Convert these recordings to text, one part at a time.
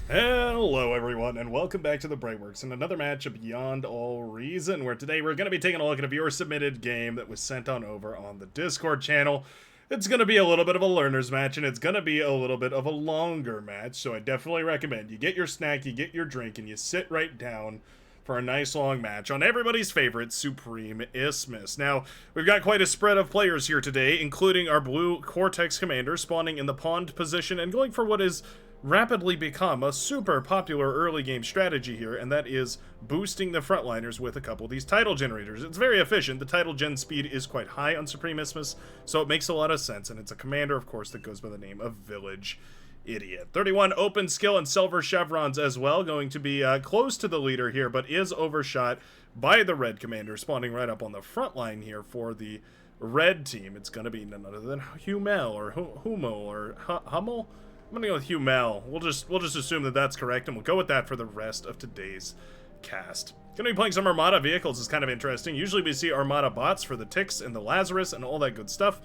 Hello everyone, and welcome back to the Brightworks and another match of Beyond All Reason, where today we're going to be taking a look at a viewer-submitted game that was sent on over on the Discord channel. It's going to be a little bit of a learner's match, and it's going to be a little bit of a longer match, so I definitely recommend you get your snack, you get your drink, and you sit right down for a nice long match on everybody's favorite Supreme Isthmus. Now, we've got quite a spread of players here today, including our blue Cortex commander spawning in the pond position and going for what is rapidly become a super popular early game strategy here, and that is boosting the frontliners with a couple of these title generators. It's very efficient. The title gen speed is quite high on Supreme Isthmus, so it makes a lot of sense, and it's a commander, of course, that goes by the name of Village Idiot. 31 open skill and silver chevrons as well, going to be close to the leader here, but is overshot by the red commander, spawning right up on the front line here for the red team. It's going to be none other than Humel, or Humo, or Hummel? I'm gonna go with Humel. We'll just assume that that's correct, and we'll go with that for the rest of today's cast. Gonna be playing some Armada vehicles. Is kind of interesting. Usually we see Armada bots for the Ticks and the Lazarus and all that good stuff,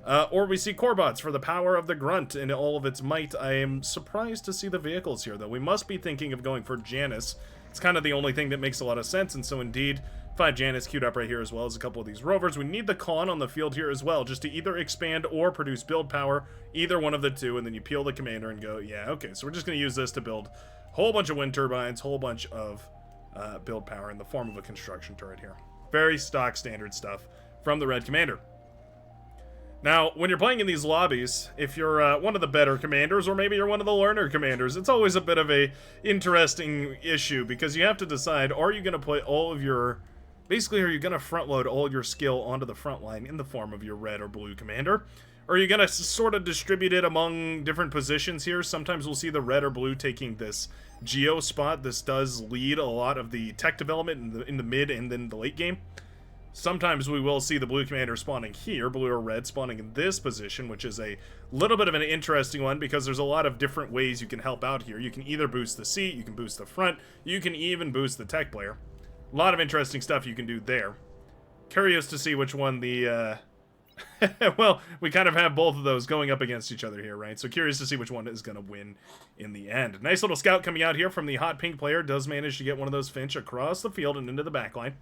or we see core bots for the power of the Grunt in all of its might. I am surprised to see the vehicles here, though. We must be thinking of going for Janus. It's kind of the only thing that makes a lot of sense, and so indeed, 5 Janus queued up right here, as well as a couple of these rovers. We need the con on the field here as well, just to either expand or produce build power, either one of the two, and then you peel the commander and go, yeah, okay, so we're just going to use this to build a whole bunch of wind turbines, whole bunch of build power in the form of a construction turret here. Very stock standard stuff from the red commander. Now, when you're playing in these lobbies, if you're one of the better commanders, or maybe you're one of the learner commanders, it's always a bit of a interesting issue, because you have to decide, are you going to play all of your... Basically, are you going to front load all your skill onto the front line in the form of your red or blue commander? Or are you going to sort of distribute it among different positions here? Sometimes we'll see the red or blue taking this geo spot. This does lead a lot of the tech development in the mid and then the late game. Sometimes we will see the blue commander spawning here, blue or red spawning in this position, which is a little bit of an interesting one because there's a lot of different ways you can help out here. You can either boost the seat, you can boost the front, you can even boost the tech player. A lot of interesting stuff you can do there. Curious to see which one the, well, we kind of have both of those going up against each other here, right? So curious to see which one is going to win in the end. Nice little scout coming out here from the hot pink player. Does manage to get one of those Finch across the field and into the backline.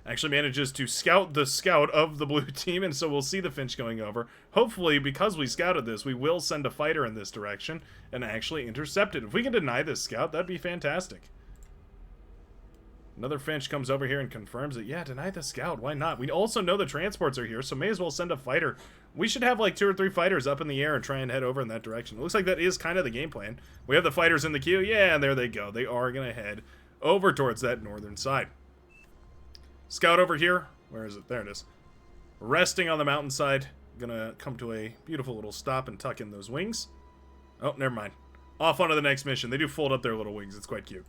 Actually manages to scout the scout of the blue team, and so we'll see the Finch going over. Hopefully, because we scouted this, we will send a fighter in this direction and actually intercept it. If we can deny this scout, that'd be fantastic. Another Finch comes over here and confirms it. Yeah, deny the scout. Why not? We also know the transports are here, so may as well send a fighter. We should have like 2 or 3 fighters up in the air and try and head over in that direction. It looks like that is kind of the game plan. We have the fighters in the queue. Yeah, and there they go. They are going to head over towards that northern side. Scout over here. Where is it? There it is. Resting on the mountainside. Gonna come to a beautiful little stop and tuck in those wings. Oh, never mind. Off onto the next mission. They do fold up their little wings. It's quite cute.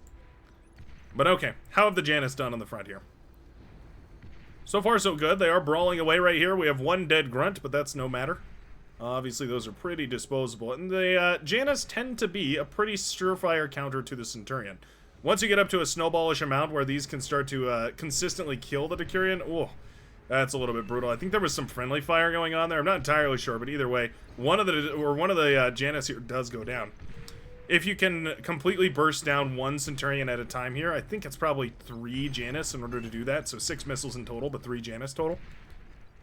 But okay, how have the Janus done on the front here? So far, so good. They are brawling away right here. We have 1 dead grunt, but that's no matter. Obviously, those are pretty disposable. And the Janus tend to be a pretty surefire counter to the Centurion. Once you get up to a snowballish amount where these can start to consistently kill the Decurion, oh, that's a little bit brutal. I think there was some friendly fire going on there. I'm not entirely sure, but either way, one of the Janus here does go down. If you can completely burst down 1 Centurion at a time here, I think it's probably 3 Janus in order to do that. So 6 missiles in total, but 3 Janus total.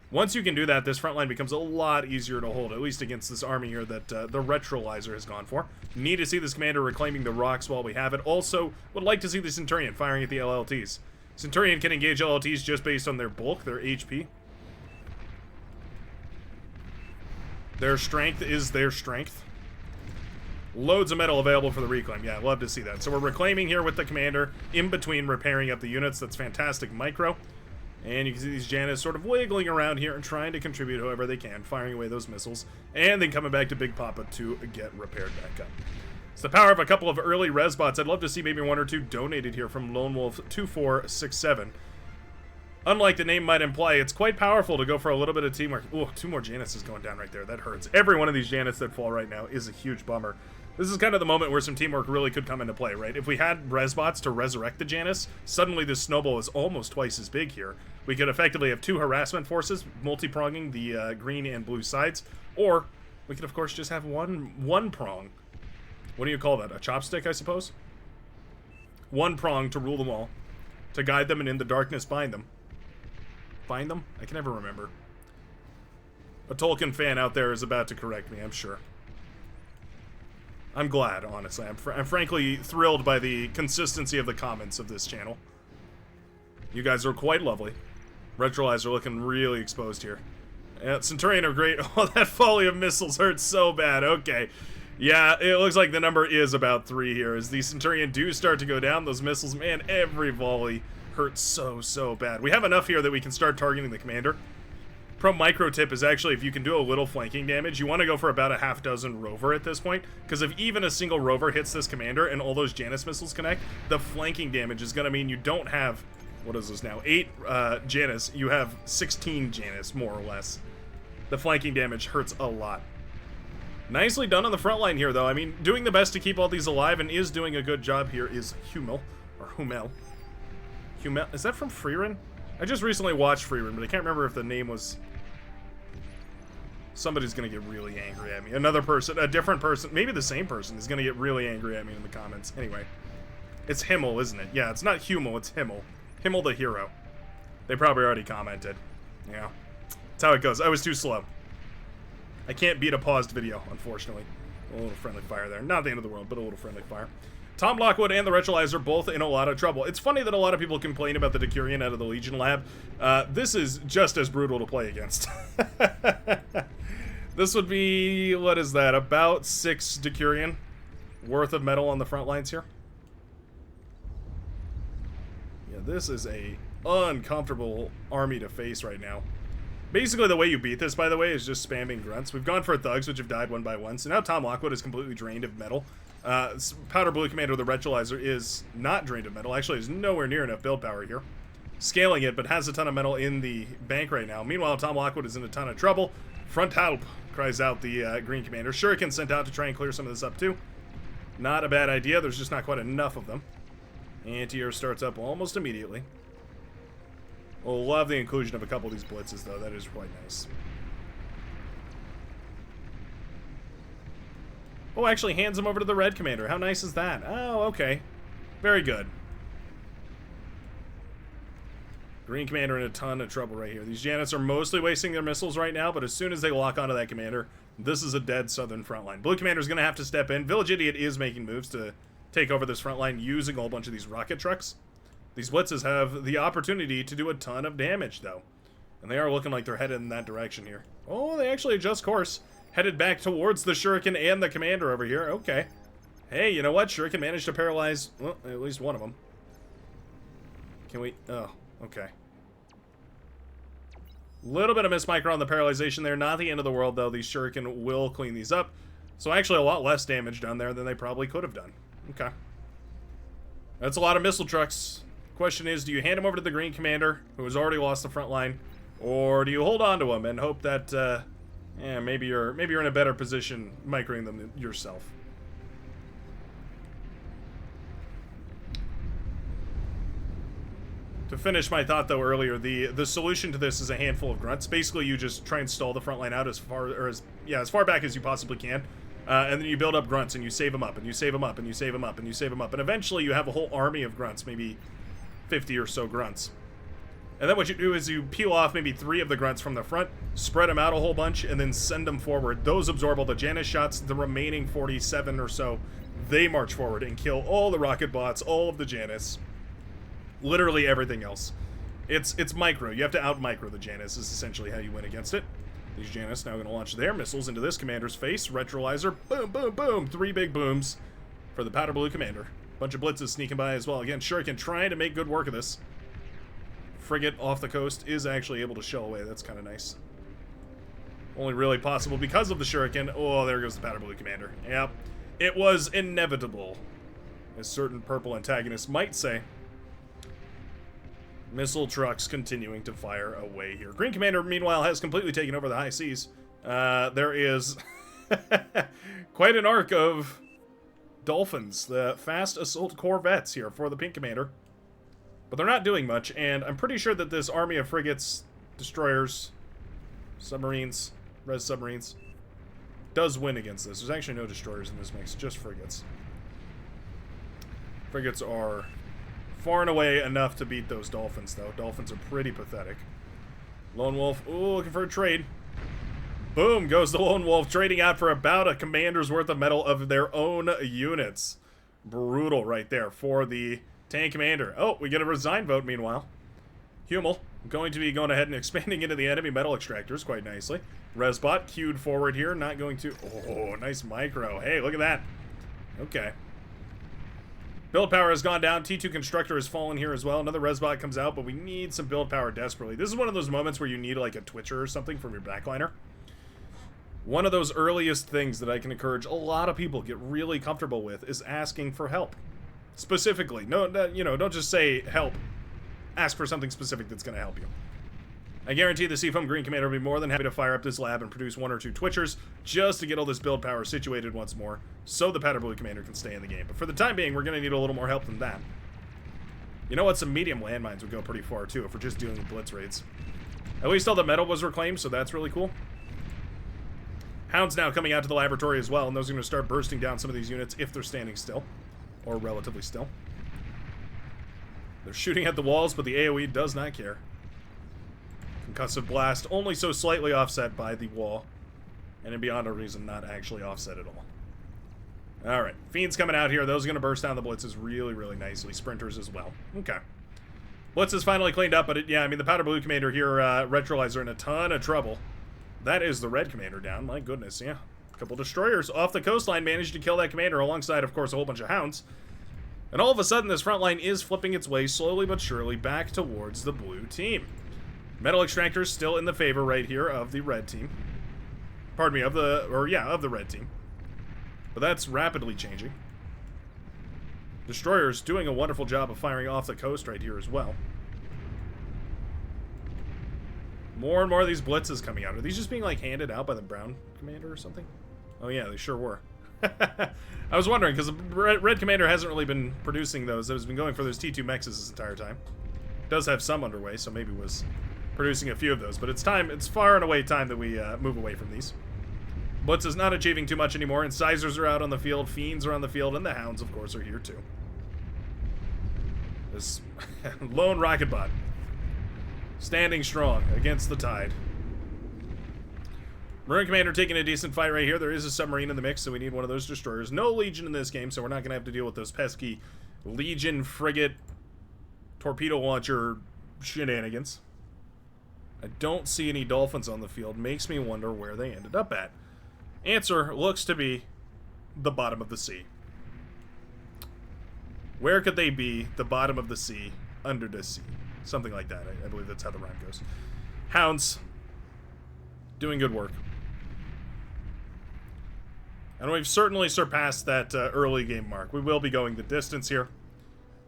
Once you can do that, this front line becomes a lot easier to hold, at least against this army here that the Retrolyzer has gone for. Need to see this commander reclaiming the rocks while we have it. Also, would like to see the Centurion firing at the LLTs. Centurion can engage LLTs just based on their bulk, their HP. Their strength is their strength. Loads of metal available for the reclaim. Yeah, love to see that. So we're reclaiming here with the commander in between repairing up the units. That's fantastic micro. And you can see these Janus sort of wiggling around here and trying to contribute however they can, firing away those missiles, and then coming back to Big Papa to get repaired back up. It's the power of a couple of early res bots. I'd love to see maybe 1 or 2 donated here from Lone Wolf 2467. Unlike the name might imply, it's quite powerful to go for a little bit of teamwork. Oh, 2 more Janus is going down right there. That hurts. Every one of these Janus that fall right now is a huge bummer. This is kind of the moment where some teamwork really could come into play, right? If we had Resbots to resurrect the Janus, suddenly this snowball is almost twice as big here. We could effectively have 2 harassment forces, multi-pronging the green and blue sides, or we could, of course, just have one prong. What do you call that? A chopstick, I suppose? One prong to rule them all. To guide them and in the darkness bind them. Bind them? I can never remember. A Tolkien fan out there is about to correct me, I'm sure. I'm glad, honestly. I'm frankly thrilled by the consistency of the comments of this channel. You guys are quite lovely. Retrolyzer looking really exposed here. Yeah, Centurion are great. Oh, that volley of missiles hurts so bad. Okay. Yeah, it looks like the number is about 3 here. As the Centurion do start to go down, those missiles, man, every volley hurts so bad. We have enough here that we can start targeting the commander. Pro micro tip is actually, if you can do a little flanking damage, you want to go for about a half dozen rover at this point, because if even a single rover hits this commander and all those Janus missiles connect, the flanking damage is going to mean you don't have, what is this now, 8 Janus, you have 16 Janus, more or less. The flanking damage hurts a lot. Nicely done on the front line here, though. I mean, doing the best to keep all these alive and is doing a good job here is Hummel, or Hummel. Hummel, is that from Freerun? I just recently watched Freerun, but I can't remember if the name was... Somebody's gonna get really angry at me. Another person, a different person, maybe the same person is gonna get really angry at me in the comments. Anyway, it's Himmel, isn't it? Yeah, it's not Hummel, it's Himmel. Himmel the hero. They probably already commented. Yeah, that's how it goes. I was too slow. I can't beat a paused video, unfortunately. A little friendly fire there. Not the end of the world, but a little friendly fire. Tom Lockwood and the Retrolyzer both in a lot of trouble. It's funny that a lot of people complain about the Decurion out of the Legion lab. This is just as brutal to play against. This would be, what is that, about 6 Decurion worth of metal on the front lines here. Yeah, this is a uncomfortable army to face right now. Basically, the way you beat this, by the way, is just spamming grunts. We've gone for thugs, which have died one by one, so now Tom Lockwood is completely drained of metal. Powder Blue Commander, the Retrolyzer, is not drained of metal. Actually, there's nowhere near enough build power here. Scaling it, but has a ton of metal in the bank right now. Meanwhile, Tom Lockwood is in a ton of trouble. Front help, cries out the Green Commander. Shuriken sent out to try and clear some of this up, too. Not a bad idea. There's just not quite enough of them. Anti-air starts up almost immediately. We'll love the inclusion of a couple of these blitzes, though. That is quite nice. Oh, actually hands him over to the Red Commander. How nice is that? Oh, okay. Very good. Green Commander in a ton of trouble right here. These Janus are mostly wasting their missiles right now, but as soon as they lock onto that Commander, this is a dead southern front line. Blue Commander's going to have to step in. Village Idiot is making moves to take over this front line using a whole bunch of these rocket trucks. These blitzes have the opportunity to do a ton of damage, though. And they are looking like they're headed in that direction here. Oh, they actually adjust course. Headed back towards the Shuriken and the Commander over here. Okay. Hey, you know what? Shuriken managed to paralyze, well, at least one of them. Can we... Oh, okay. Little bit of mismicro on the paralyzation there. Not the end of the world, though. These Shuriken will clean these up. So actually a lot less damage done there than they probably could have done. Okay. That's a lot of missile trucks. Question is, do you hand him over to the Green Commander, who has already lost the front line, or do you hold on to him and hope that... yeah, maybe you're in a better position microing them yourself. To finish my thought, though, earlier, the solution to this is a handful of grunts. Basically, you just try and stall the front line out as far back as you possibly can, and then you build up grunts and you save them up and you save them up and you save them up and you save them up, and eventually you have a whole army of grunts, maybe 50 or so grunts. And then what you do is you peel off maybe 3 of the grunts from the front, spread them out a whole bunch, and then send them forward. Those absorb all the Janus shots. The remaining 47 or so, they march forward and kill all the rocket bots, all of the Janus, literally everything else. It's micro. You have to out-micro the Janus is essentially how you win against it. These Janus now going to launch their missiles into this Commander's face. Retrolyzer, boom, boom, boom. 3 big booms for the Powder Blue Commander. Bunch of blitzes sneaking by as well. Again, Shuriken trying to make good work of this. Frigate off the coast is actually able to shell away. That's kind of nice. Only really possible because of the Shuriken. Oh, there goes the Powder Blue Commander. Yep. It was inevitable, as certain purple antagonists might say. Missile trucks continuing to fire away here. Green Commander, meanwhile, has completely taken over the high seas. There is quite an arc of Dolphins, the fast assault corvettes here for the Pink Commander. But they're not doing much, and I'm pretty sure that this army of frigates, destroyers, submarines, res submarines, does win against this. There's actually no destroyers in this mix, just frigates. Frigates are far and away enough to beat those dolphins, though. Dolphins are pretty pathetic. Lone Wolf, ooh, looking for a trade. Boom, goes the Lone Wolf, trading out for about a commander's worth of metal of their own units. Brutal right there for the tank commander. Oh, we get a resign vote meanwhile. Hummel going to be going ahead and expanding into the enemy metal extractors quite nicely. Resbot queued forward here, not going to... Oh, nice micro. Hey, look at that. Okay. Build power has gone down. T2 Constructor has fallen here as well. Another Resbot comes out, but we need some build power desperately. This is one of those moments where you need like a Twitcher or something from your backliner. One of those earliest things that I can encourage a lot of people get really comfortable with is asking for help. Specifically. No, you know, don't just say help. Ask for something specific that's going to help you. I guarantee the Seafoam Green Commander will be more than happy to fire up this lab and produce 1 or 2 Twitchers just to get all this build power situated once more so the Powder Blue Commander can stay in the game. But for the time being, we're going to need a little more help than that. You know what? Some medium landmines would go pretty far, too, if we're just doing blitz raids. At least all the metal was reclaimed, so that's really cool. Hounds now coming out to the laboratory as well, and those are going to start bursting down some of these units if they're standing still. Or relatively still. They're shooting at the walls, but the AoE does not care. Concussive blast, only so slightly offset by the wall. And beyond a reason, not actually offset at all. Alright, Fiends coming out here. Those are going to burst down the blitzes really, really nicely. Sprinters as well. Okay. Blitz is finally cleaned up, but yeah, I mean, the Powder Blue Commander here, Retrolyzer, in a ton of trouble. That is the Red Commander down. My goodness, yeah. A couple Destroyers off the coastline managed to kill that Commander alongside, of course, a whole bunch of Hounds. And all of a sudden, this front line is flipping its way slowly but surely back towards the blue team. Metal Extractors still in the favor right here of the red team. Pardon me, of the red team. But that's rapidly changing. Destroyers doing a wonderful job of firing off the coast right here as well. More and more of these blitzes coming out. Are these just being, like, handed out by the brown commander or something? Oh, yeah, they sure were. I was wondering, because the red commander hasn't really been producing those. It has been going for those T2 mexes this entire time. It does have some underway, so maybe was producing a few of those. But it's time, it's far and away time that we move away from these. Blitz is not achieving too much anymore. Incisors are out on the field. Fiends are on the field. And the Hounds, of course, are here, too. This lone rocket bot. Standing strong against the tide. Maroon Commander taking a decent fight right here. There is a submarine in the mix, so we need one of those destroyers. No Legion in this game, so we're not going to have to deal with those pesky Legion frigate torpedo launcher shenanigans. I don't see any Dolphins on the field. Makes me wonder where they ended up at. Answer looks to be the bottom of the sea. Where could they be? The bottom of the sea, under the sea. Something like that. I believe that's how the rhyme goes. Hounds. Doing good work. And we've certainly surpassed that early game mark. We will be going the distance here.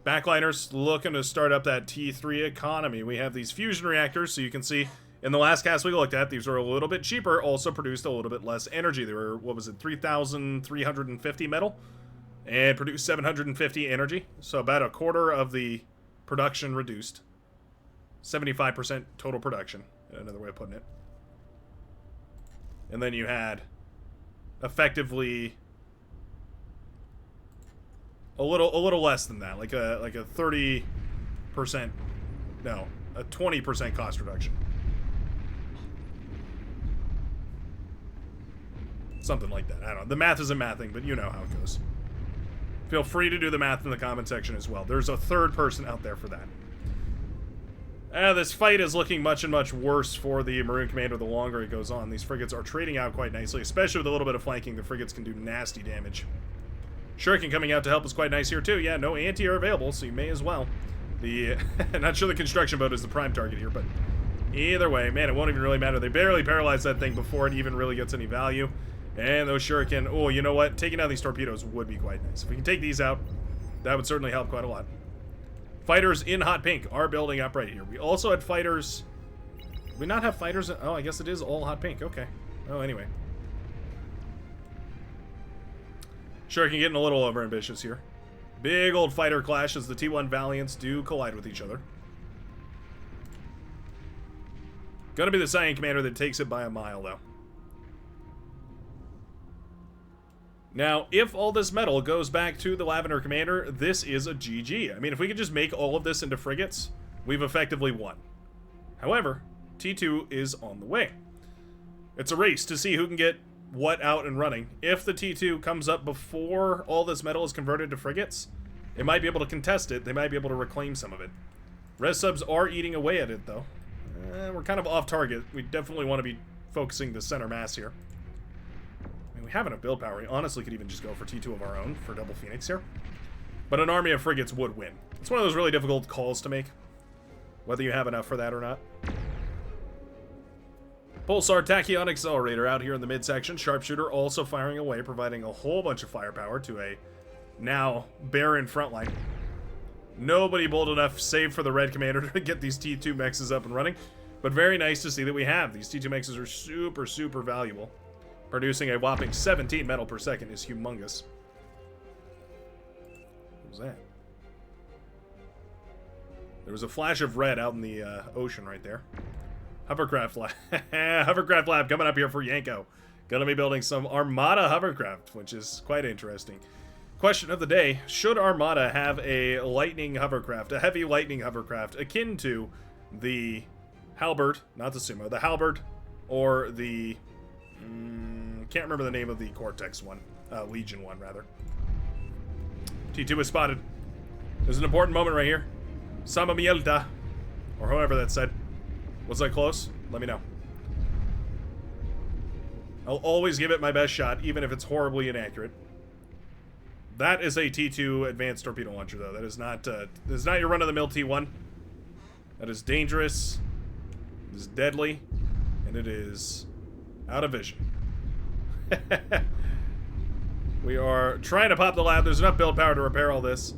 Backliners looking to start up that T3 economy. We have these fusion reactors, so you can see in the last cast we looked at, these were a little bit cheaper, also produced a little bit less energy. They were, what was it, 3,350 metal, and produced 750 energy. So about a quarter of the production reduced. 75% total production, another way of putting it. And then you had effectively a little less than that, like a 30%, no, a 20% cost reduction. Something like that. I don't know. The math isn't mathing, but you know how it goes. Feel free to do the math in the comment section as well. There's a third person out there for that. This fight is looking much and much worse for the Maroon Commander the longer it goes on. These frigates are trading out quite nicely, especially with a little bit of flanking. The frigates can do nasty damage. Shuriken coming out to help is quite nice here, too. Yeah, no anti-air available, so you may as well. Not sure the construction boat is the prime target here, but either way, man, it won't even really matter. They barely paralyze that thing before it even really gets any value. And those Shuriken, oh, you know what? Taking out these torpedoes would be quite nice. If we can take these out, that would certainly help quite a lot. Fighters in hot pink are building up right here. We also had fighters... Did we not have fighters? Oh, I guess it is all hot pink. Okay. Oh, anyway. Shuriken getting a little overambitious here. Big old fighter clash as the T1 Valiants do collide with each other. Gonna be the Cyan Commander that takes it by a mile, though. Now, if all this metal goes back to the Lavender Commander, this is a GG. I mean, if we could just make all of this into frigates, we've effectively won. However, T2 is on the way. It's a race to see who can get what out and running. If the T2 comes up before all this metal is converted to frigates, they might be able to contest it. They might be able to reclaim some of it. Res subs are eating away at it, though. We're kind of off target. We definitely want to be focusing the center mass here. I mean, we have enough build power. We honestly could even just go for T2 of our own for double Phoenix here. But an army of frigates would win. It's one of those really difficult calls to make, whether you have enough for that or not. Pulsar Tachyon Accelerator out here in the midsection. Sharpshooter also firing away, providing a whole bunch of firepower to a now barren front line. Nobody bold enough, save for the red commander, to get these T2 mexes up and running. But very nice to see that we have. These T2 mexes are super, super valuable. Producing a whopping 17 metal per second is humongous. What was that? There was a flash of red out in the ocean right there. Hovercraft lab. Hovercraft lab coming up here for Yanko. Gonna be building some Armada hovercraft, which is quite interesting. Question of the day: should Armada have a lightning hovercraft, a heavy lightning hovercraft, akin to the Halberd, not the Sumo, the Halberd, or the can't remember the name of the Cortex one, Legion one rather. T2 is spotted. There's an important moment right here. Sama Mielta, or however that's said. Was that close? Let me know. I'll always give it my best shot, even if it's horribly inaccurate. That is a T2 advanced torpedo launcher, though. That is not your run-of-the-mill T1. That is dangerous. It is deadly, and it is out of vision. We are trying to pop the lab. There's enough build power to repair all this.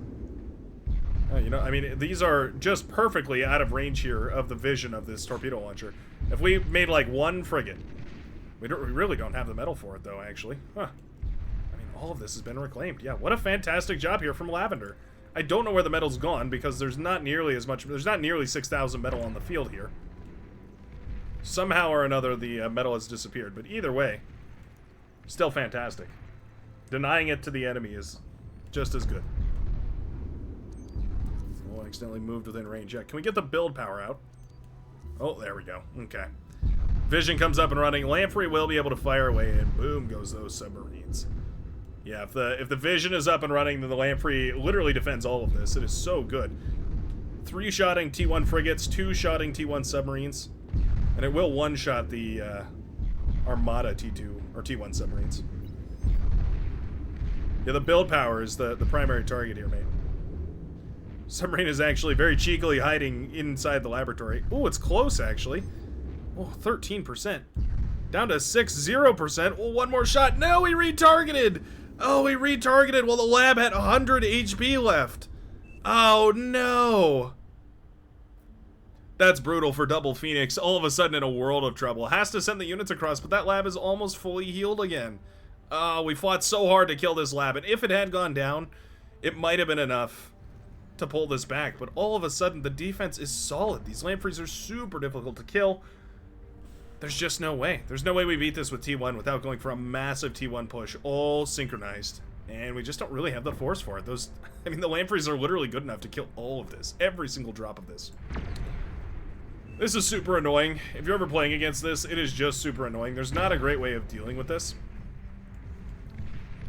You know, I mean, these are just perfectly out of range here of the vision of this torpedo launcher. If we made like one frigate, we really don't have the metal for it, though. Actually, huh? All of this has been reclaimed. Yeah, what a fantastic job here from Lavender. I don't know where the metal's gone because there's not nearly as much. There's not nearly 6,000 metal on the field here. Somehow or another, the metal has disappeared. But either way, still fantastic. Denying it to the enemy is just as good. Oh, I accidentally moved within range. Yeah, can we get the build power out? Oh, there we go. Okay. Vision comes up and running. Lamprey will be able to fire away, and boom goes those submarines. Yeah, if the vision is up and running, then the Lamprey literally defends all of this. It is so good. 3-shotting T1 frigates, 2-shotting T1 submarines, and it will one-shot the Armada T2 or T1 submarines. Yeah, the build power is the primary target here, mate. Submarine is actually very cheekily hiding inside the laboratory. Oh, it's close, actually. Oh, 13%. Down to 0%. Oh, one more shot. No, he retargeted. Oh, he retargeted while the lab had 100 HP left. Oh, no. That's brutal for Double Phoenix. All of a sudden in a world of trouble. Has to send the units across, but that lab is almost fully healed again. Oh, we fought so hard to kill this lab, and if it had gone down, it might have been enough to pull this back. But all of a sudden, the defense is solid. These Lampreys are super difficult to kill. There's just no way. There's no way we beat this with T1 without going for a massive T1 push, all synchronized. And we just don't really have the force for it. I mean, the Lampreys are literally good enough to kill all of this. Every single drop of this. This is super annoying. If you're ever playing against this, it is just super annoying. There's not a great way of dealing with this.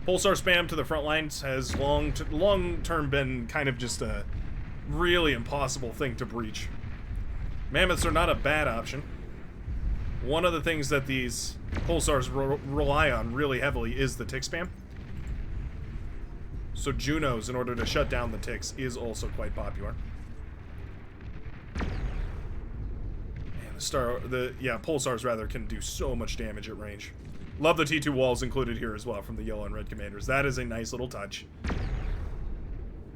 Pulsar spam to the front lines has long-term been kind of just a really impossible thing to breach. Mammoths are not a bad option. One of the things that these Pulsars rely on really heavily is the tick spam. So Junos, in order to shut down the ticks, is also quite popular. Man, Pulsars rather can do so much damage at range. Love the T2 walls included here as well from the yellow and red commanders. That is a nice little touch.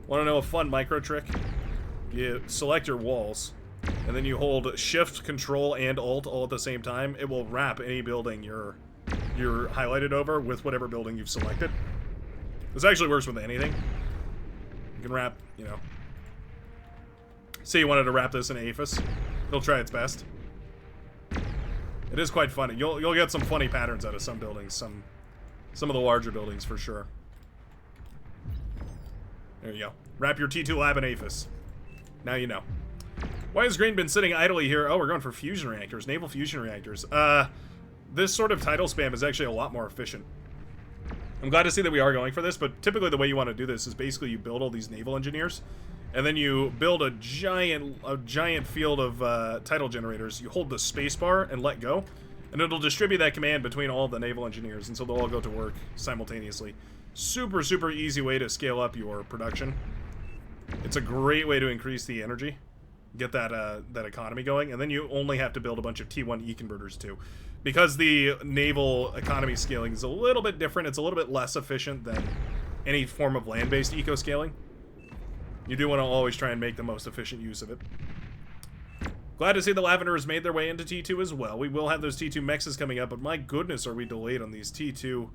Want to know a fun micro trick? You select your walls, and then you hold Shift, Control, and Alt all at the same time. It will wrap any building you're highlighted over with whatever building you've selected. This actually works with anything. You can wrap, you know. Say you wanted to wrap this in Aphis. It'll try its best. It is quite funny. You'll get some funny patterns out of some buildings, some Some of the larger buildings, for sure. There you go. Wrap your T2 lab in APHIS. Now you know. Why has Green been sitting idly here? Oh, we're going for fusion reactors. Naval fusion reactors. This sort of title spam is actually a lot more efficient. I'm glad to see that we are going for this, but typically the way you want to do this is basically you build all these naval engineers, and then you build a giant field of title generators. You hold the space bar and let go, and it'll distribute that command between all the naval engineers, and so they'll all go to work simultaneously. Super, super easy way to scale up your production. It's a great way to increase the energy, get that economy going, and then you only have to build a bunch of T1E converters too. Because the naval economy scaling is a little bit different, it's a little bit less efficient than any form of land-based eco-scaling. You do want to always try and make the most efficient use of it. Glad to see the Lavender has made their way into T2 as well. We will have those T2 mexes coming up, but my goodness, are we delayed on these T2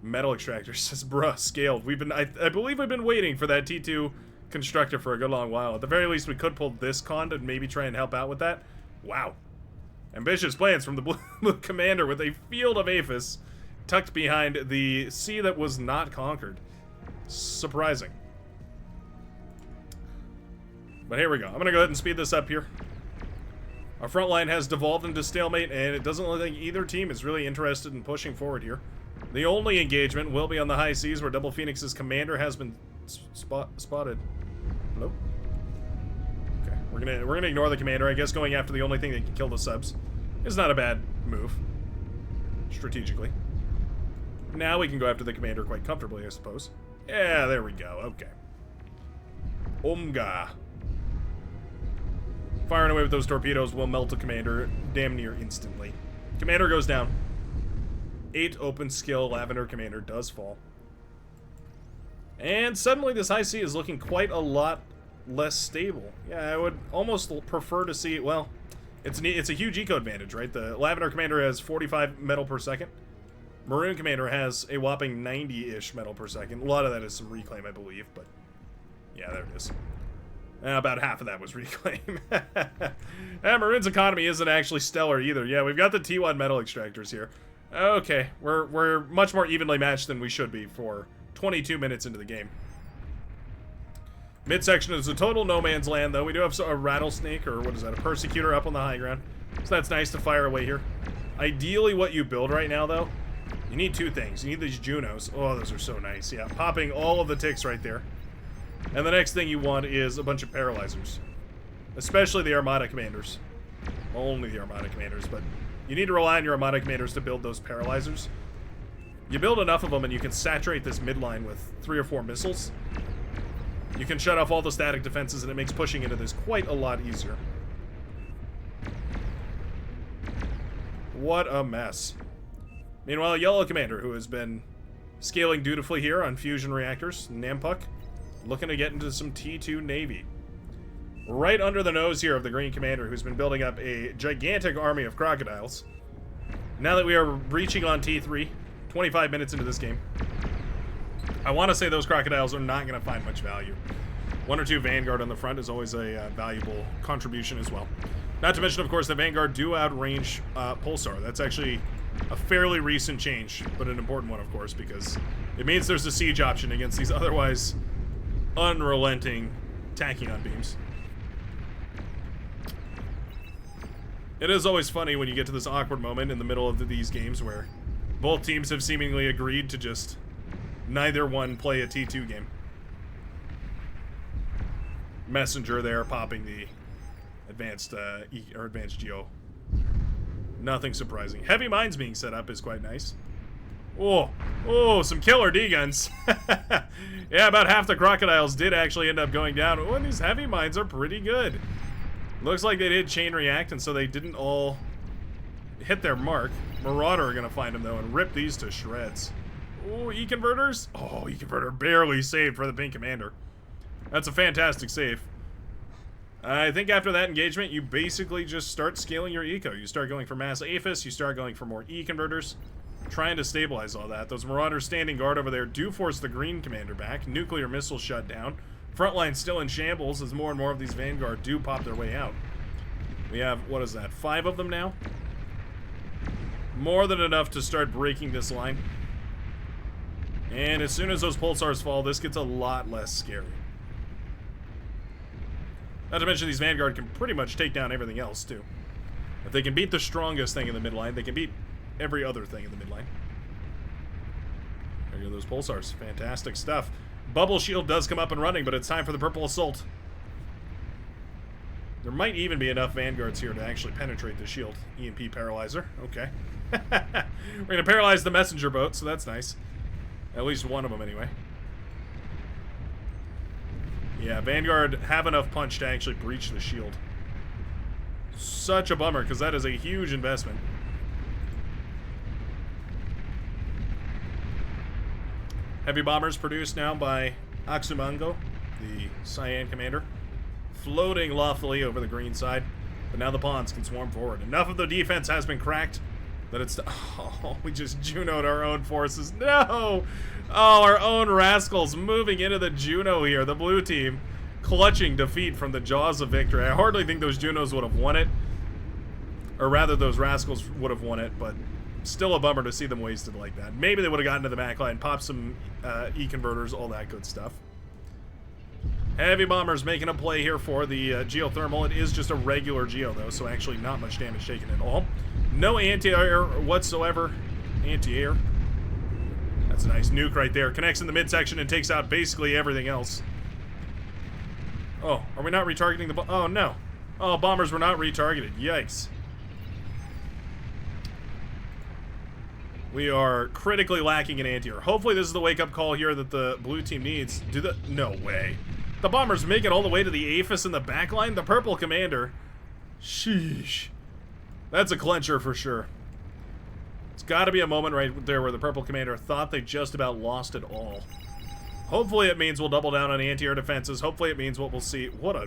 metal extractors. Says, bruh, scaled. I believe we've been waiting for that T2 constructor for a good long while. At the very least, we could pull this con and maybe try and help out with that. Wow. Ambitious plans from the Blue Commander with a field of APHIS tucked behind the sea that was not conquered. Surprising. But here we go. I'm going to go ahead and speed this up here. Our front line has devolved into stalemate, and it doesn't look like either team is really interested in pushing forward here. The only engagement will be on the high seas, where Double Phoenix's commander has been spotted. Hello? Okay, we're gonna ignore the commander. I guess going after the only thing that can kill the subs is not a bad move, strategically. Now we can go after the commander quite comfortably, I suppose. Yeah, there we go. Okay. Omga. Firing away with those torpedoes will melt the commander damn near instantly. Commander goes down. 8 open skill Lavender commander does fall. And suddenly this high sea is looking quite a lot less stable. Yeah, I would almost prefer to see, well, it's a huge eco advantage, right? The Lavender commander has 45 metal per second. Maroon commander has a whopping 90-ish metal per second. A lot of that is some reclaim, I believe, but yeah, there it is. About half of that was reclaim. Maroon's economy isn't actually stellar either. Yeah, we've got the T1 metal extractors here. Okay, we're much more evenly matched than we should be for 22 minutes into the game. Midsection is a total no man's land, though. We do have a rattlesnake, or what is that, a persecutor up on the high ground. So that's nice to fire away here. Ideally, what you build right now, though, you need 2 things. You need these Junos. Oh, those are so nice. Yeah, popping all of the ticks right there. And the next thing you want is a bunch of paralyzers. Especially the Armada commanders. Only the Armada commanders, but you need to rely on your Armada commanders to build those paralyzers. You build enough of them and you can saturate this midline with 3 or 4 missiles. You can shut off all the static defenses and it makes pushing into this quite a lot easier. What a mess. Meanwhile, Yellow Commander, who has been scaling dutifully here on fusion reactors, Nampuk, looking to get into some T2 Navy. Right under the nose here of the Green Commander, who's been building up a gigantic army of crocodiles. Now that we are reaching on T3, 25 minutes into this game, I want to say those crocodiles are not going to find much value. 1 or 2 Vanguard on the front is always a valuable contribution as well. Not to mention, of course, the Vanguard do outrange Pulsar. That's actually a fairly recent change, but an important one, of course, because it means there's a siege option against these otherwise unrelenting Tachyon beams. It is always funny when you get to this awkward moment in the middle of these games where both teams have seemingly agreed to just neither one play a T2 game. Messenger there popping the advanced advanced geo. Nothing surprising. Heavy mines being set up is quite nice. Oh, some killer D-guns. Yeah, about half the crocodiles did actually end up going down. Oh, and these heavy mines are pretty good. Looks like they did chain react, and so they didn't all hit their mark. Marauder are going to find them, though, and rip these to shreds. Oh, E-converters? Oh, E-converter barely saved for the Pink Commander. That's a fantastic save. I think after that engagement, you basically just start scaling your eco. You start going for mass APHIS, you start going for more E-converters, trying to stabilize all that. Those Marauders standing guard over there do force the Green Commander back. Nuclear missiles shut down. Frontline still in shambles as more and more of these Vanguard do pop their way out. We have, what is that, 5 of them now? More than enough to start breaking this line. And as soon as those pulsars fall, this gets a lot less scary. Not to mention these Vanguard can pretty much take down everything else, too. If they can beat the strongest thing in the midline, they can beat every other thing in the midline. There go those pulsars. Fantastic stuff. Bubble shield does come up and running, but it's time for the purple assault. There might even be enough Vanguards here to actually penetrate the shield. EMP paralyzer. Okay. We're going to paralyze the messenger boat, so that's nice. At least one of them, anyway. Yeah, Vanguard have enough punch to actually breach the shield. Such a bummer, because that is a huge investment. Heavy bombers produced now by Axumango, the Cyan commander, floating loftily over the green side. But now the pawns can swarm forward. Enough of the defense has been cracked that it's... Oh, we just Juno'd our own forces. No! Oh, our own rascals moving into the Juno here. The blue team clutching defeat from the jaws of victory. I hardly think those Junos would have won it. Or rather, those rascals would have won it, but still a bummer to see them wasted like that. Maybe they would have gotten to the backline, popped some E-converters, all that good stuff. Heavy bombers making a play here for the geothermal. It is just a regular geo, though, so actually not much damage taken at all. No anti-air whatsoever. Anti-air. That's a nice nuke right there. Connects in the midsection and takes out basically everything else. Oh, are we not retargeting the... Oh, no. Oh, bombers were not retargeted. Yikes. We are critically lacking in anti-air. Hopefully this is the wake-up call here that the blue team needs. No way. The bombers make it all the way to the Aphis in the backline. The purple commander. Sheesh. That's a clincher for sure. It's got to be a moment right there where the purple commander thought they just about lost it all. Hopefully it means we'll double down on anti-air defenses. Hopefully it means what we'll see. What a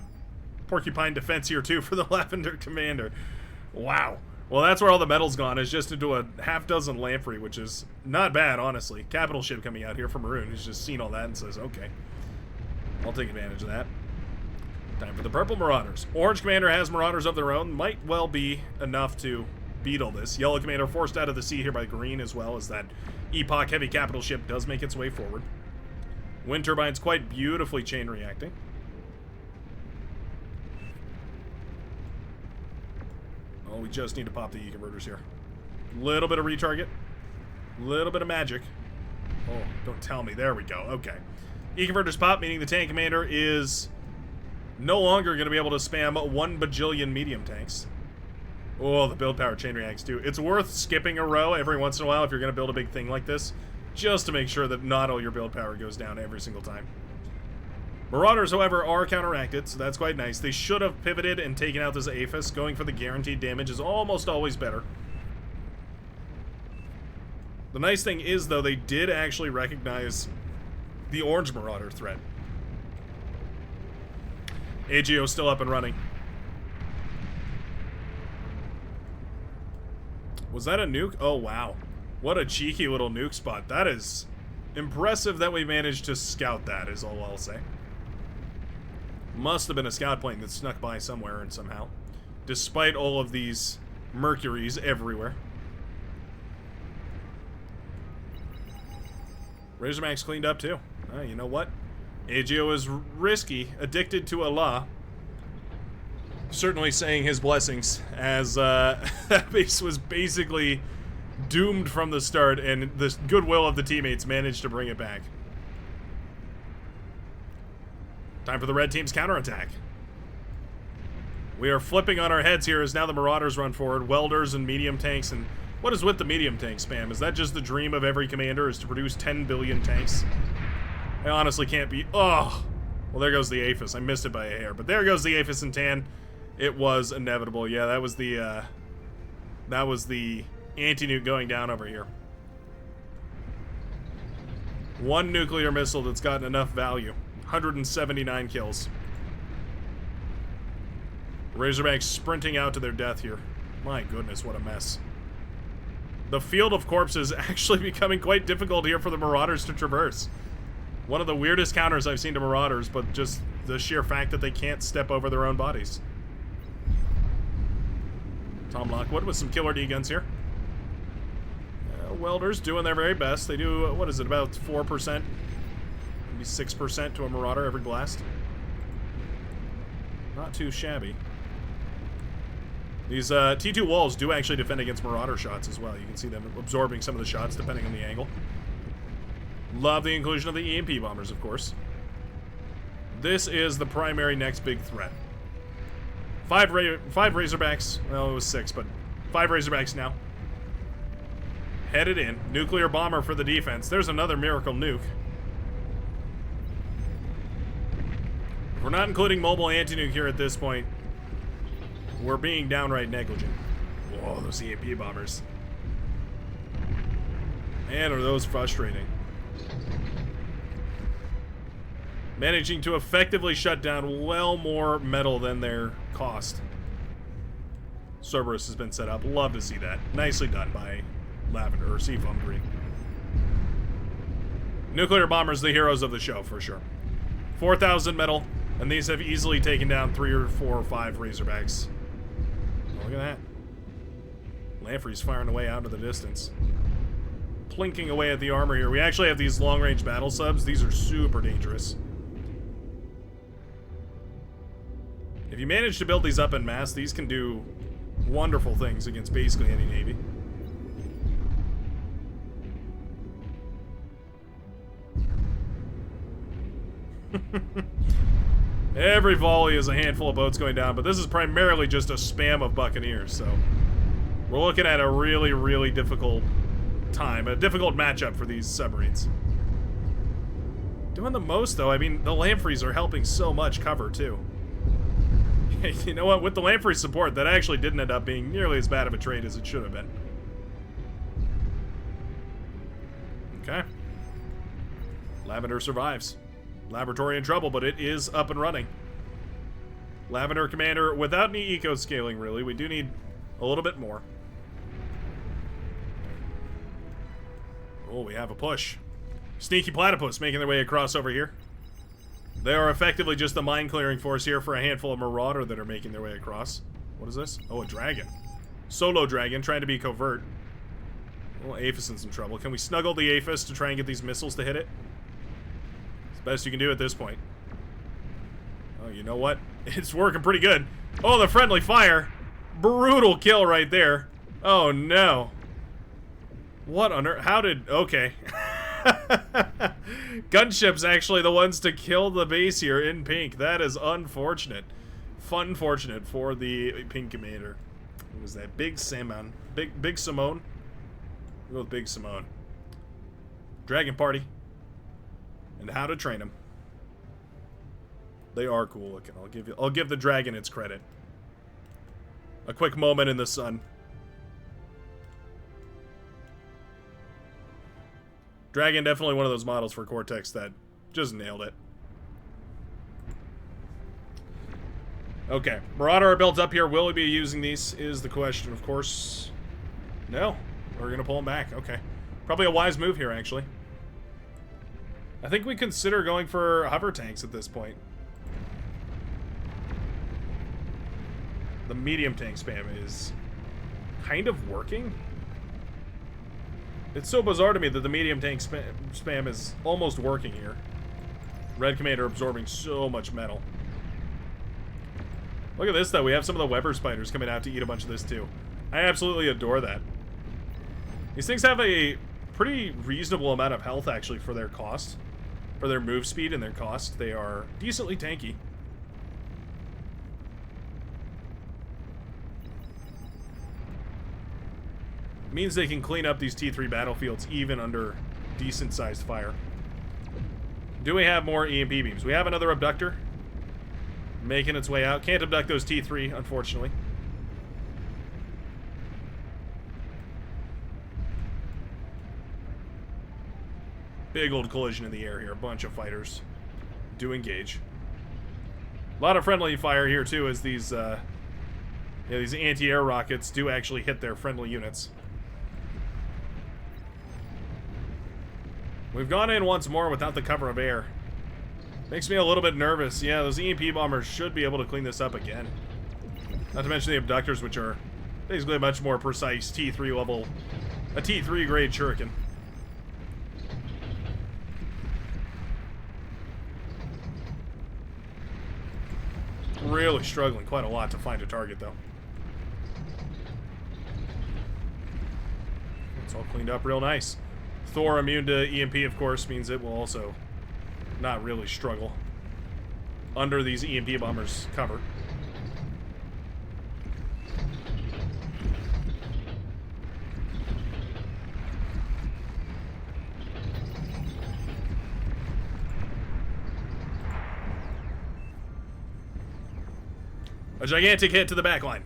porcupine defense here, too, for the lavender commander. Wow. Well, that's where all the metal's gone, is just into a half-dozen lamprey, which is not bad, honestly. Capital ship coming out here from Maroon, who's just seen all that and says, okay, I'll take advantage of that. Time for the purple Marauders. Orange commander has Marauders of their own. Might well be enough to beat all this. Yellow commander forced out of the sea here by green, as well as that Epoch heavy capital ship does make its way forward. Wind turbines quite beautifully chain reacting. Oh, we just need to pop the E-converters here. Little bit of retarget. Little bit of magic. Oh, don't tell me. There we go. Okay. E-converters pop, meaning the tank commander is no longer going to be able to spam 1 bajillion medium tanks. Oh, the build power chain reacts too. It's worth skipping a row every once in a while if you're going to build a big thing like this, just to make sure that not all your build power goes down every single time. Marauders, however, are counteracted, so that's quite nice. They should have pivoted and taken out this Aphis. Going for the guaranteed damage is almost always better. The nice thing is, though, they did actually recognize the orange Marauder threat. AGO still up and running. Was that a nuke? Oh, wow. What a cheeky little nuke spot. That is impressive that we managed to scout that, is all I'll say. Must have been a scout plane that snuck by somewhere and somehow, despite all of these Mercuries everywhere. Razorback's cleaned up too. You know what? AGO is risky, addicted to Allah. Certainly saying his blessings, as that base was basically doomed from the start, and the goodwill of the teammates managed to bring it back. Time for the red team's counterattack. We are flipping on our heads here as now the Marauders run forward. Welders and medium tanks. And what is with the medium tank spam? Is that just the dream of every commander, is to produce 10 billion tanks? I honestly can't be... Oh! Well, there goes the Aphis. I missed it by a hair. But there goes the Aphis and Tan. It was inevitable. Yeah, that was the anti-nuke going down over here. One nuclear missile that's gotten enough value. 179 kills. Razorbacks sprinting out to their death here. My goodness, what a mess. The field of corpses actually becoming quite difficult here for the Marauders to traverse. One of the weirdest counters I've seen to Marauders, but just the sheer fact that they can't step over their own bodies. Tom Lockwood with some killer D guns here. welders doing their very best. They do, what is it, about 4%? Maybe 6% to a marauder every blast. Not too shabby. These T2 walls do actually defend against marauder shots as well. You can see them absorbing some of the shots depending on the angle. Love the inclusion of the EMP bombers, of course. This is the primary next big threat. Five Razorbacks. Well, it was 6, but 5 Razorbacks now. Headed in. Nuclear bomber for the defense. There's another miracle nuke. If we're not including mobile anti-nuke here at this point, we're being downright negligent. Whoa, those EMP bombers. Man, are those frustrating. Managing to effectively shut down well more metal than their cost. Cerberus has been set up. Love to see that. Nicely done by Lavender, or Seafoam Green. Nuclear bombers, the heroes of the show, for sure. 4,000 metal, and these have easily taken down 3 or 4 or 5 Razorbacks. Oh, look at that. Lamprey's firing away out into the distance. Plinking away at the armor here. We actually have these long-range battle subs. These are super dangerous. If you manage to build these up en masse, these can do wonderful things against basically any navy. Every volley is a handful of boats going down, but this is primarily just a spam of buccaneers, so we're looking at a really, really difficult time, a difficult matchup for these submarines. Doing the most, though. I mean, the Lampreys are helping so much cover, too. You know what? With the Lamprey support, that actually didn't end up being nearly as bad of a trade as it should have been. Okay. Lavender survives. Laboratory in trouble, but it is up and running. Lavender Commander, without any eco-scaling, really. We do need a little bit more. Oh, we have a push. Sneaky Platypus making their way across over here. They are effectively just the mine-clearing force here for a handful of Marauder that are making their way across. What is this? Oh, a dragon. Solo dragon, trying to be covert. Oh, Aphis in some trouble. Can we snuggle the Aphis to try and get these missiles to hit it? It's the best you can do at this point. Oh, you know what? It's working pretty good. Oh, the friendly fire. Brutal kill right there. Oh, no. What on earth? How did... Okay. Gunship's actually the ones to kill the base here in pink. That is unfortunate. Funfortunate for the pink commander. What was that? Big Simon. Big Simone? We'll go with Big Simone. Dragon Party. And how to train them. They are cool looking. I'll give the dragon its credit. A quick moment in the sun. Dragon, definitely one of those models for Cortex that just nailed it. Okay, Marauder are built up here. Will we be using these is the question, of course. No, we're going to pull them back. Okay. Probably a wise move here, actually. I think we consider going for hover tanks at this point. The medium tank spam is kind of working. It's so bizarre to me that the medium tank spam is almost working here. Red Commander absorbing so much metal. Look at this, though. We have some of the Weber spiders coming out to eat a bunch of this, too. I absolutely adore that. These things have a pretty reasonable amount of health, actually, for their cost. For their move speed and their cost. They are decently tanky. Means they can clean up these T3 battlefields even under decent-sized fire. Do we have more EMP beams? We have another abductor making its way out. Can't abduct those T3, unfortunately. Big old collision in the air here. A bunch of fighters do engage. A lot of friendly fire here, too, as these anti-air rockets do actually hit their friendly units. We've gone in once more without the cover of air. Makes me a little bit nervous. Yeah, those EMP bombers should be able to clean this up again. Not to mention the abductors, which are basically a much more precise T3 level A T3 grade shuriken. Really struggling quite a lot to find a target, though. It's all cleaned up real nice. Thor immune to EMP, of course, means it will also not really struggle under these EMP bombers' cover. A gigantic hit to the backline.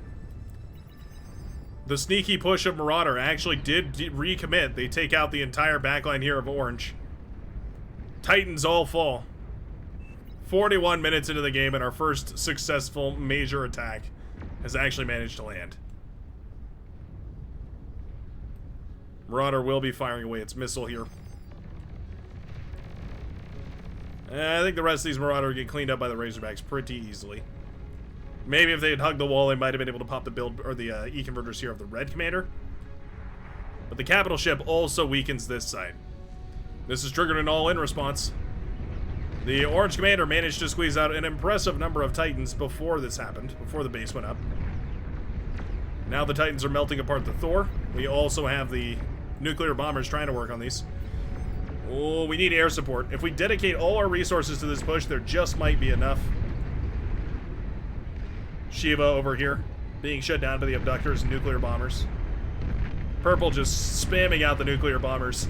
The sneaky push of Marauder actually did recommit. They take out the entire backline here of Orange. Titans all fall. 41 minutes into the game, and our first successful major attack has actually managed to land. Marauder will be firing away its missile here. I think the rest of these Marauder get cleaned up by the Razorbacks pretty easily. Maybe if they had hugged the wall, they might have been able to pop the build or the E-converters here of the Red Commander. But the capital ship also weakens this side. This has triggered an all-in response. The Orange Commander managed to squeeze out an impressive number of Titans before this happened, before the base went up. Now the Titans are melting apart the Thor. We also have the nuclear bombers trying to work on these. Oh, we need air support. If we dedicate all our resources to this push, there just might be enough. Shiva over here, being shut down by the abductors and nuclear bombers. Purple just spamming out the nuclear bombers.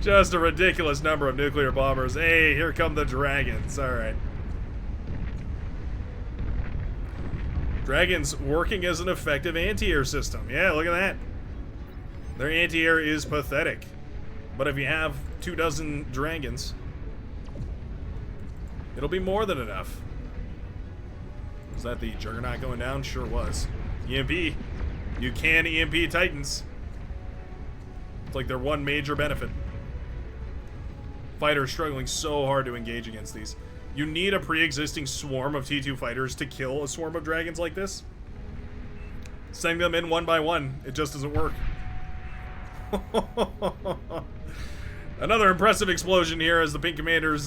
Just a ridiculous number of nuclear bombers. Hey, here come the dragons. Alright. Dragons working as an effective anti-air system. Yeah, look at that. Their anti-air is pathetic. But if you have 24 dragons, it'll be more than enough. Was that the Juggernaut going down? Sure was. EMP. You can EMP Titans. It's like their one major benefit. Fighters struggling so hard to engage against these. You need a pre-existing swarm of T2 fighters to kill a swarm of dragons like this. Sending them in one by one, it just doesn't work. Another impressive explosion here as the Pink Commander's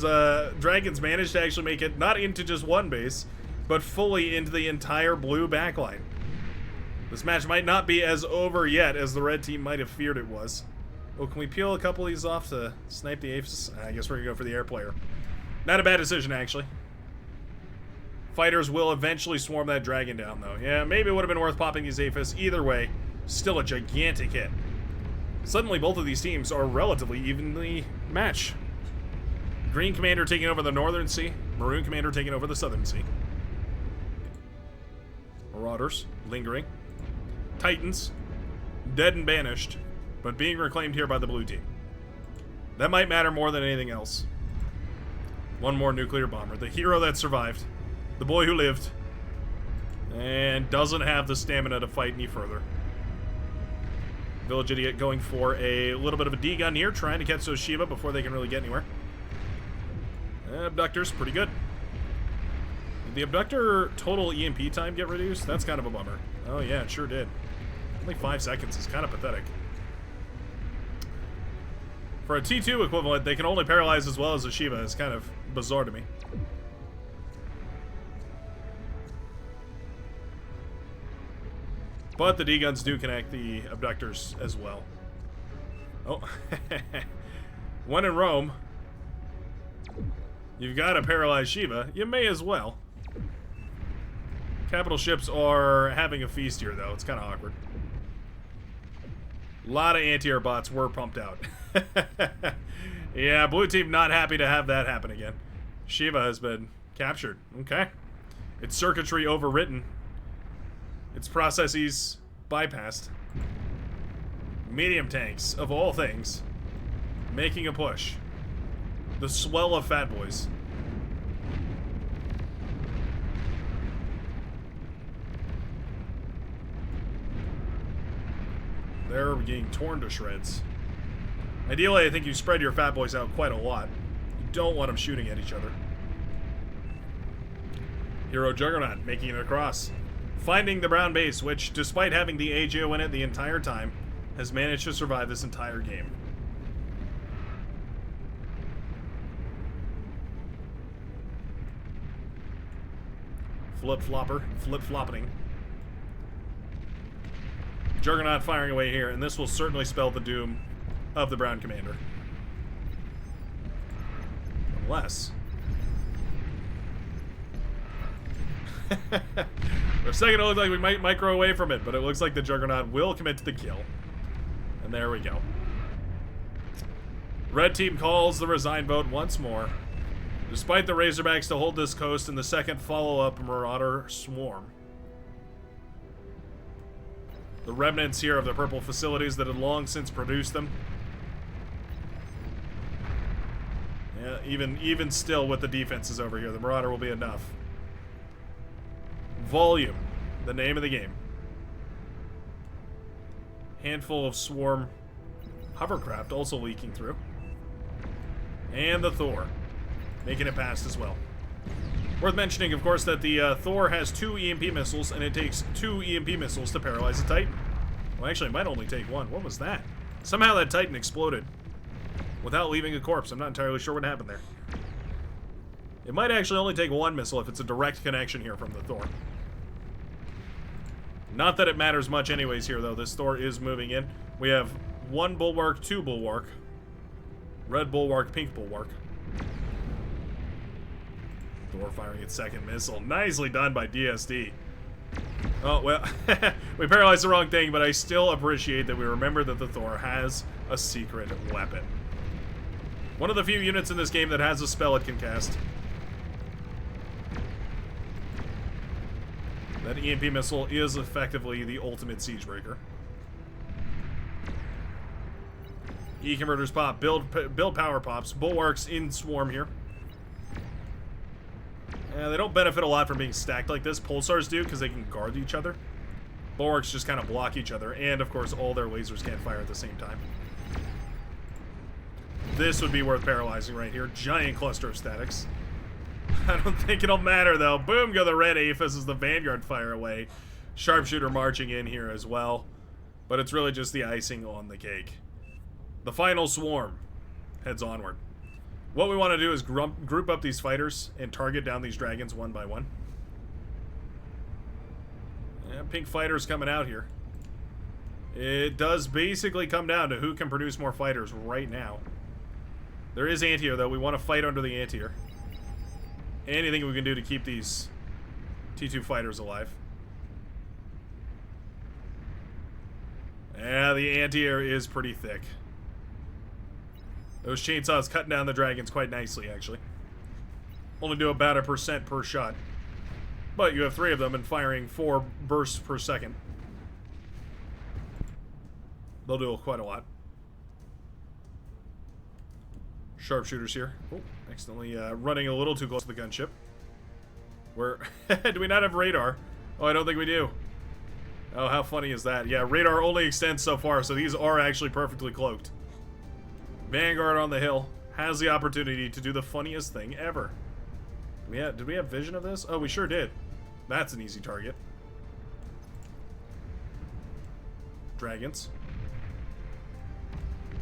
dragons managed to actually make it not into just one base, but fully into the entire blue backline. This match might not be as over yet as the red team might have feared it was. Oh, can we peel a couple of these off to snipe the apes? I guess we're gonna go for the air player. Not a bad decision, actually. Fighters will eventually swarm that dragon down, though. Yeah, maybe it would have been worth popping these Aphis. Either way, still a gigantic hit. Suddenly, both of these teams are relatively evenly matched. Green Commander taking over the Northern Sea. Maroon Commander taking over the Southern Sea. Marauders, lingering. Titans, dead and banished, but being reclaimed here by the blue team. That might matter more than anything else. One more nuclear bomber. The hero that survived. The boy who lived. And doesn't have the stamina to fight any further. Village Idiot going for a little bit of a D-gun here, trying to catch those Shiva before they can really get anywhere. Abductor's pretty good. Did the abductor total EMP time get reduced? That's kind of a bummer. Oh yeah, it sure did. Only 5 seconds is kind of pathetic. For a T2 equivalent, they can only paralyze as well as a Shiva. It's kind of bizarre to me. But the D-guns do connect the abductors as well. Oh. When in Rome, you've got to paralyze Shiva. You may as well. Capital ships are having a feast here, though. It's kind of awkward. A lot of anti-air bots were pumped out. Yeah, blue team not happy to have that happen again. Shiva has been captured. Okay. Its circuitry overwritten. Its processes bypassed. Medium tanks, of all things, making a push. The swell of fat boys. They're getting torn to shreds. Ideally, I think you spread your fat boys out quite a lot. You don't want them shooting at each other. Hero Juggernaut making it across. finding the brown base, which, despite having the AGO in it the entire time, has managed to survive this entire game. Flip-floppening. Juggernaut firing away here, and this will certainly spell the doom of the brown commander. Unless... For a second it looked like we might micro away from it, but it looks like the Juggernaut will commit to the kill. And there we go. Red team calls the resign vote once more. Despite the Razorbacks to hold this coast in the second follow-up Marauder swarm. The remnants here of the purple facilities that had long since produced them. Yeah, even still with the defenses over here, the Marauder will be enough. Volume, the name of the game. Handful of swarm hovercraft also leaking through. And the Thor, making it past as well. Worth mentioning, of course, that the Thor has 2 EMP missiles, and it takes 2 EMP missiles to paralyze a Titan. Well, actually, it might only take 1. What was that? Somehow that Titan exploded without leaving a corpse. I'm not entirely sure what happened there. It might actually only take 1 missile if it's a direct connection here from the Thor. Not that it matters much anyways here, though. This Thor is moving in. We have 1 bulwark, 2 bulwark. Red bulwark, pink bulwark. Thor firing its second missile. Nicely done by DSD. Oh, well, we paralyzed the wrong thing, but I still appreciate that we remember that the Thor has a secret weapon. One of the few units in this game that has a spell it can cast. That EMP missile is effectively the ultimate siege breaker. E-converters pop, build power pops, bulwarks in swarm here. They don't benefit a lot from being stacked like this. Pulsars do, because they can guard each other. Bulwarks just kind of block each other, and of course all their lasers can't fire at the same time. This would be worth paralyzing right here. Giant cluster of statics. I don't think it'll matter though. Boom, go the red Aphis as the Vanguard fire away. Sharpshooter marching in here as well. But it's really just the icing on the cake. The final swarm heads onward. What we want to do is group up these fighters and target down these dragons one by one. Yeah, pink fighters coming out here. It does basically come down to who can produce more fighters right now. There is anti-air though. We want to fight under the anti-air. Anything we can do to keep these T2 fighters alive. Yeah, the anti-air is pretty thick. Those chainsaws cutting down the dragons quite nicely, actually. Only do about 1% per shot. But you have 3 of them and firing 4 bursts per second. They'll do quite a lot. Sharpshooters here. Oh, accidentally running a little too close to the gunship. Where do we not have radar? Oh, I don't think we do. Oh, how funny is that? Yeah, radar only extends so far, so these are actually perfectly cloaked. Vanguard on the hill has the opportunity to do the funniest thing ever. Did we have vision of this? Oh, we sure did. That's an easy target. Dragons.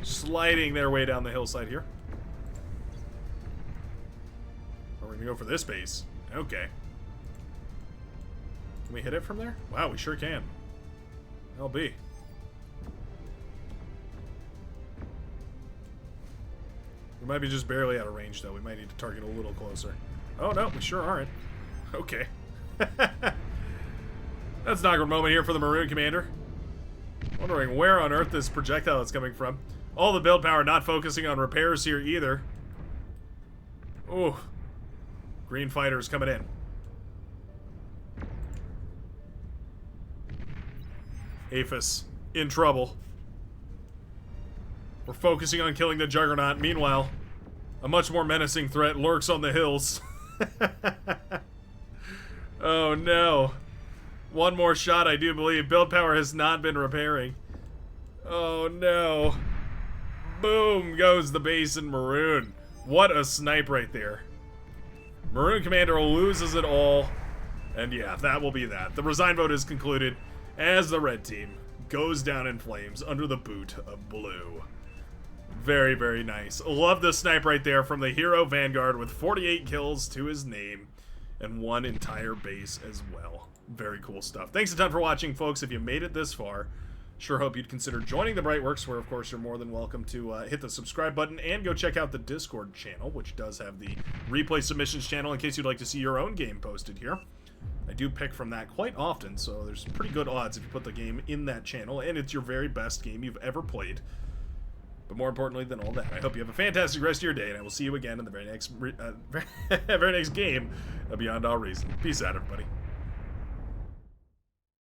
Sliding their way down the hillside here. We're gonna go for this base. Okay. Can we hit it from there? Wow, we sure can. LB. We might be just barely out of range, though. We might need to target a little closer. Oh, no, we sure aren't. Okay. That's an awkward moment here for the Maroon Commander. Wondering where on earth this projectile is coming from. All the build power not focusing on repairs here either. Ooh. Green fighters coming in. Aphis in trouble. We're focusing on killing the Juggernaut. Meanwhile, a much more menacing threat lurks on the hills. Oh no. One more shot, I do believe. Build power has not been repairing. Oh no. Boom goes the base in Maroon. What a snipe right there. Maroon Commander loses it all And yeah, that will be that. The resign vote is concluded as the red team goes down in flames under the boot of blue. Very, very nice. Love the snipe right there from the hero Vanguard with 48 kills to his name and one entire base as well. Very cool stuff. Thanks a ton for watching, folks. If you made it this far, sure hope you'd consider joining the Brightworks, where, of course, you're more than welcome to hit the subscribe button and go check out the Discord channel, which does have the replay submissions channel in case you'd like to see your own game posted here. I do pick from that quite often, so there's pretty good odds if you put the game in that channel, and it's your very best game you've ever played. But more importantly than all that, I hope you have a fantastic rest of your day, and I will see you again in the very next game of Beyond All Reason. Peace out, everybody.